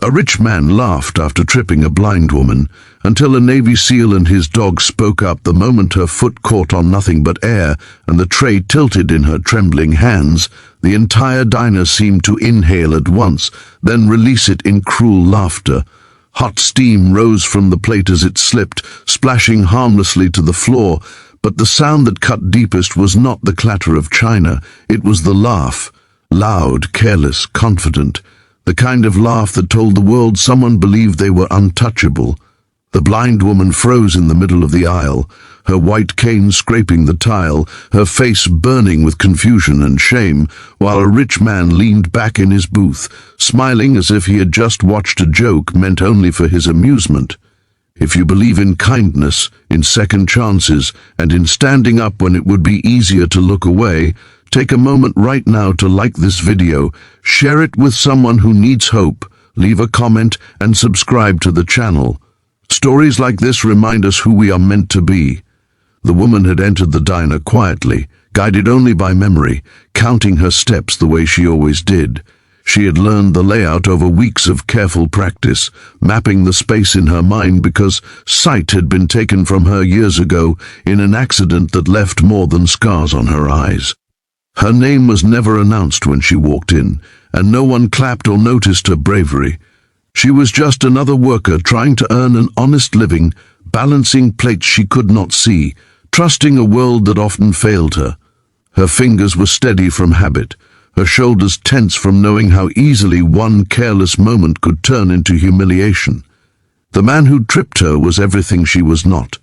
A rich man laughed after tripping a blind woman, until a Navy SEAL and his dog spoke up the moment her foot caught on nothing but air and the tray tilted in her trembling hands. The entire diner seemed to inhale at once, then release it in cruel laughter. Hot steam rose from the plate as it slipped, splashing harmlessly to the floor, but the sound that cut deepest was not the clatter of china, it was the laugh. Loud, careless, confident. The kind of laugh that told the world someone believed they were untouchable. The blind woman froze in the middle of the aisle, her white cane scraping the tile, her face burning with confusion and shame, while a rich man leaned back in his booth, smiling as if he had just watched a joke meant only for his amusement. If you believe in kindness, in second chances, and in standing up when it would be easier to look away, take a moment right now to like this video, share it with someone who needs hope, leave a comment, and subscribe to the channel. Stories like this remind us who we are meant to be. The woman had entered the diner quietly, guided only by memory, counting her steps the way she always did. She had learned the layout over weeks of careful practice, mapping the space in her mind because sight had been taken from her years ago in an accident that left more than scars on her eyes. Her name was never announced when she walked in, and no one clapped or noticed her bravery. She was just another worker trying to earn an honest living, balancing plates she could not see, trusting a world that often failed her. Her fingers were steady from habit, her shoulders tense from knowing how easily one careless moment could turn into humiliation. The man who tripped her was everything she was not.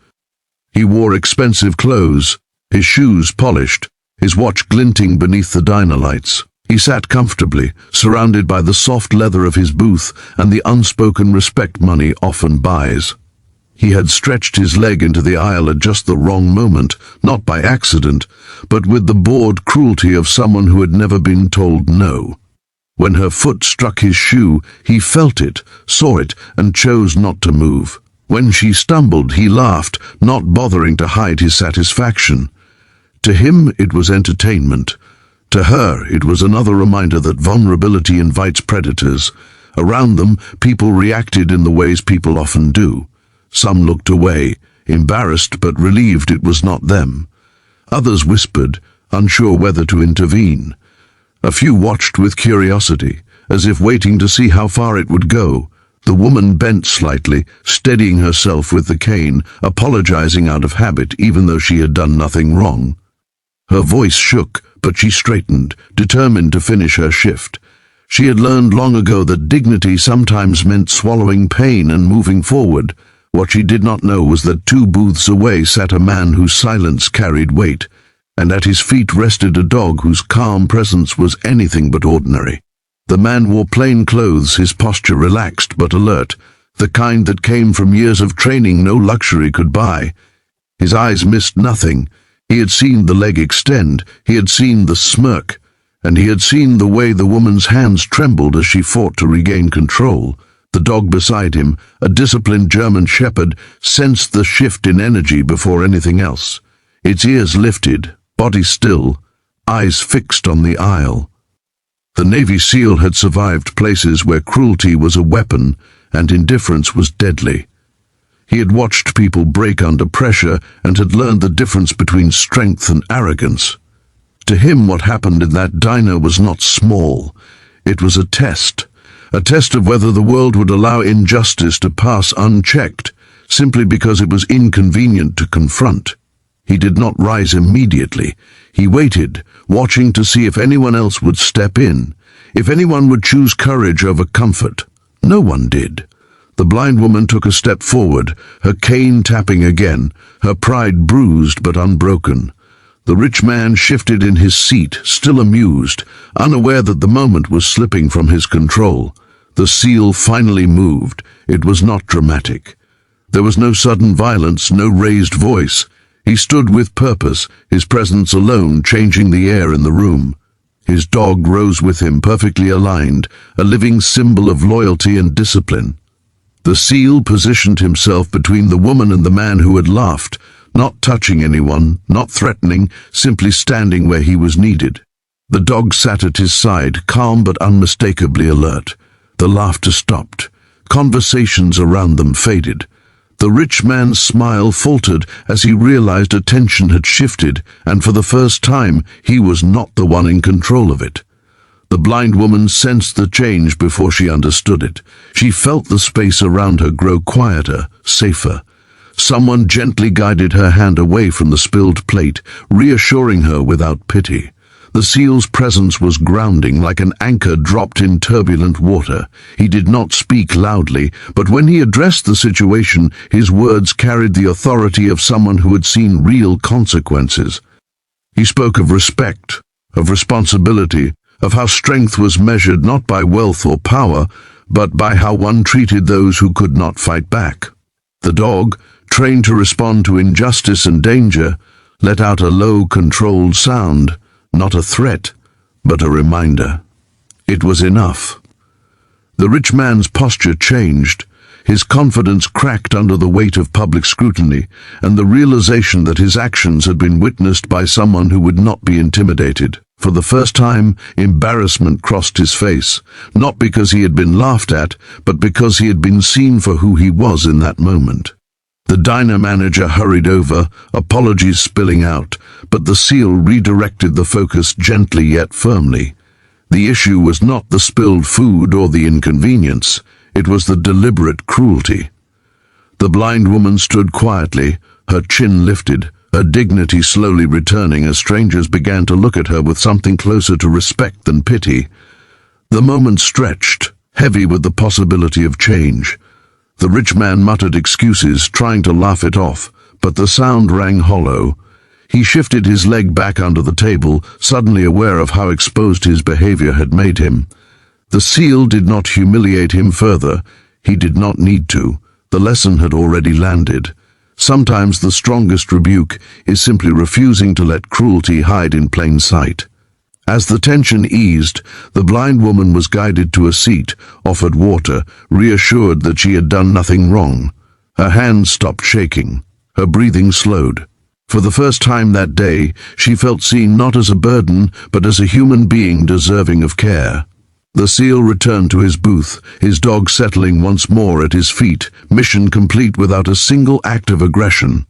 He wore expensive clothes, his shoes polished, his watch glinting beneath the diner lights. He sat comfortably, surrounded by the soft leather of his booth and the unspoken respect money often buys. He had stretched his leg into the aisle at just the wrong moment, not by accident, but with the bored cruelty of someone who had never been told no. When her foot struck his shoe, he felt it, saw it, and chose not to move. When she stumbled, he laughed, not bothering to hide his satisfaction. To him, it was entertainment. To her, it was another reminder that vulnerability invites predators. Around them, people reacted in the ways people often do. Some looked away, embarrassed but relieved it was not them. Others whispered, unsure whether to intervene. A few watched with curiosity, as if waiting to see how far it would go. The woman bent slightly, steadying herself with the cane, apologizing out of habit even though she had done nothing wrong. Her voice shook, but she straightened, determined to finish her shift. She had learned long ago that dignity sometimes meant swallowing pain and moving forward. What she did not know was that 2 booths away sat a man whose silence carried weight, and at his feet rested a dog whose calm presence was anything but ordinary. The man wore plain clothes, his posture relaxed but alert, the kind that came from years of training no luxury could buy. His eyes missed nothing. He had seen the leg extend, he had seen the smirk, and he had seen the way the woman's hands trembled as she fought to regain control. The dog beside him, a disciplined German shepherd, sensed the shift in energy before anything else. Its ears lifted, body still, eyes fixed on the aisle. The Navy SEAL had survived places where cruelty was a weapon and indifference was deadly. He had watched people break under pressure and had learned the difference between strength and arrogance. To him, what happened in that diner was not small. It was a test of whether the world would allow injustice to pass unchecked, simply because it was inconvenient to confront. He did not rise immediately. He waited, watching to see if anyone else would step in, if anyone would choose courage over comfort. No one did. The blind woman took a step forward, her cane tapping again, her pride bruised but unbroken. The rich man shifted in his seat, still amused, unaware that the moment was slipping from his control. The SEAL finally moved. It was not dramatic. There was no sudden violence, no raised voice. He stood with purpose, his presence alone changing the air in the room. His dog rose with him, perfectly aligned, a living symbol of loyalty and discipline. The SEAL positioned himself between the woman and the man who had laughed, not touching anyone, not threatening, simply standing where he was needed. The dog sat at his side, calm but unmistakably alert. The laughter stopped. Conversations around them faded. The rich man's smile faltered as he realized attention had shifted, and for the first time he was not the one in control of it. The blind woman sensed the change before she understood it. She felt the space around her grow quieter, safer. Someone gently guided her hand away from the spilled plate, reassuring her without pity. The seal's presence was grounding, like an anchor dropped in turbulent water. He did not speak loudly, but when he addressed the situation, his words carried the authority of someone who had seen real consequences. He spoke of respect, of responsibility, of how strength was measured not by wealth or power, but by how one treated those who could not fight back. The dog, trained to respond to injustice and danger, let out a low, controlled sound. Not a threat, but a reminder. It was enough. The rich man's posture changed. His confidence cracked under the weight of public scrutiny, and the realization that his actions had been witnessed by someone who would not be intimidated. For the first time, embarrassment crossed his face, not because he had been laughed at, but because he had been seen for who he was in that moment. The diner manager hurried over, apologies spilling out, but the seal redirected the focus gently yet firmly. The issue was not the spilled food or the inconvenience, it was the deliberate cruelty. The blind woman stood quietly, her chin lifted, her dignity slowly returning as strangers began to look at her with something closer to respect than pity. The moment stretched, heavy with the possibility of change. The rich man muttered excuses, trying to laugh it off, but the sound rang hollow. He shifted his leg back under the table, suddenly aware of how exposed his behavior had made him. The seal did not humiliate him further. He did not need to. The lesson had already landed. Sometimes the strongest rebuke is simply refusing to let cruelty hide in plain sight. As the tension eased, the blind woman was guided to a seat, offered water, reassured that she had done nothing wrong. Her hands stopped shaking. Her breathing slowed. For the first time that day, she felt seen not as a burden, but as a human being deserving of care. The seal returned to his booth, his dog settling once more at his feet, mission complete without a single act of aggression.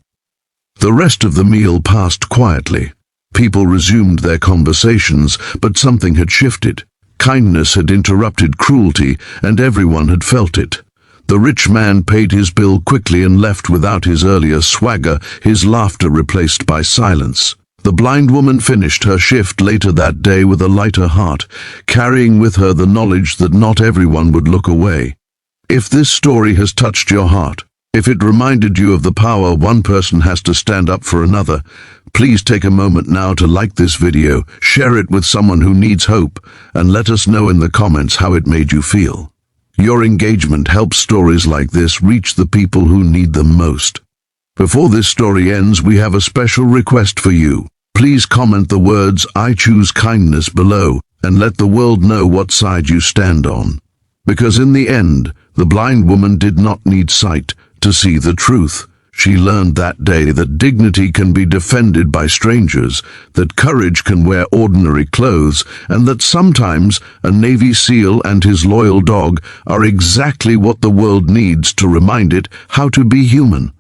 The rest of the meal passed quietly. People resumed their conversations, but something had shifted. Kindness had interrupted cruelty, and everyone had felt it. The rich man paid his bill quickly and left without his earlier swagger, his laughter replaced by silence. The blind woman finished her shift later that day with a lighter heart, carrying with her the knowledge that not everyone would look away. If this story has touched your heart, if it reminded you of the power one person has to stand up for another, please take a moment now to like this video, share it with someone who needs hope, and let us know in the comments how it made you feel. Your engagement helps stories like this reach the people who need them most. Before this story ends, we have a special request for you. Please comment the words "I choose kindness" below and let the world know what side you stand on. Because in the end, the blind woman did not need sight to see the truth. She learned that day that dignity can be defended by strangers, that courage can wear ordinary clothes, and that sometimes a Navy SEAL and his loyal dog are exactly what the world needs to remind it how to be human.